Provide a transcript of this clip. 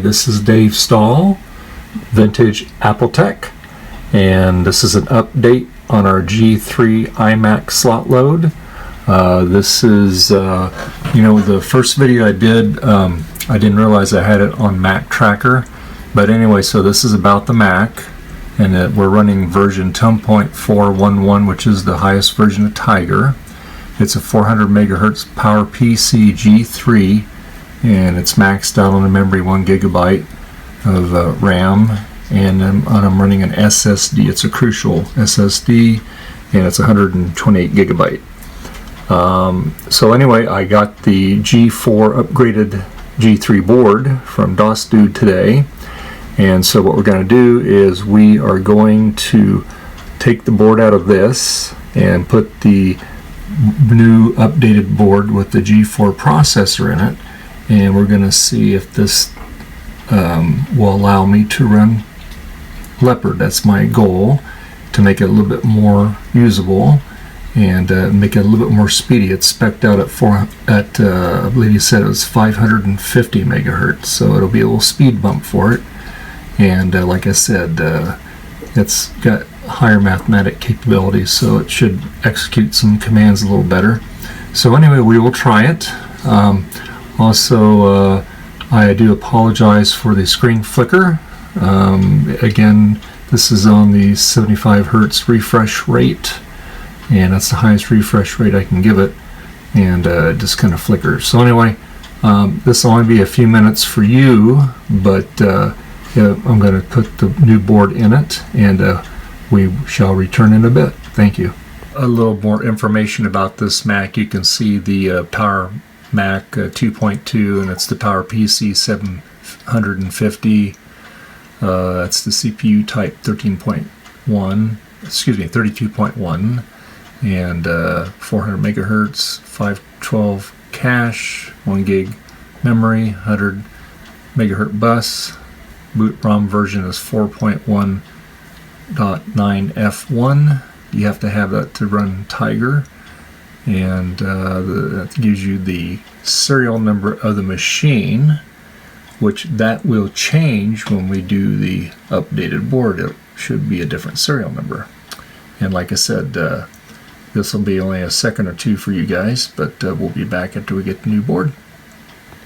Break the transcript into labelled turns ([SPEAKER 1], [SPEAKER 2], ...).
[SPEAKER 1] this is Dave Stahl, Vintage Apple Tech, and this is an update on our G3 iMac slot load. This is, the first video I did, I didn't realize I had it on Mac Tracker, but anyway, so this is about the Mac, and we're running version 10.411, which is the highest version of Tiger. It's a 400 megahertz PowerPC G3, and it's maxed out on the memory, 1 gigabyte of RAM, and I'm running an SSD. It's a Crucial SSD, and it's 128 gigabyte. So anyway, I got the G4 upgraded G3 board from DOS Dude today, and so what we're going to do is we are going to take the board out of this and put the new updated board with the G4 processor in it, and we're going to see if this will allow me to run Leopard. That's my goal, to make it a little bit more usable and make it a little bit more speedy. It's spec'd out at I believe he said it was 550 megahertz, so it'll be a little speed bump for it. And like I said, it's got higher mathematic capabilities, so it should execute some commands a little better. So anyway, we will try it. Also, I do apologize for the screen flicker. Again, this is on the 75 hertz refresh rate, and that's the highest refresh rate I can give it, and it just kind of flickers. So anyway, this will only be a few minutes for you, but I'm going to put the new board in it, and we shall return in a bit. Thank you. A little more information about this Mac. You can see the Power Mac 2.2, and it's the PowerPC 750. That's the CPU type 32.1, and 400 megahertz, 512 cache, 1 gig memory, 100 megahertz bus. Boot ROM version is 4.1.9F1. You have to have that to run Tiger, and that gives you the serial number of the machine, which that will change when we do the updated board. It should be a different serial number. And like I said, this will be only a second or two for you guys, but we'll be back after we get the new board.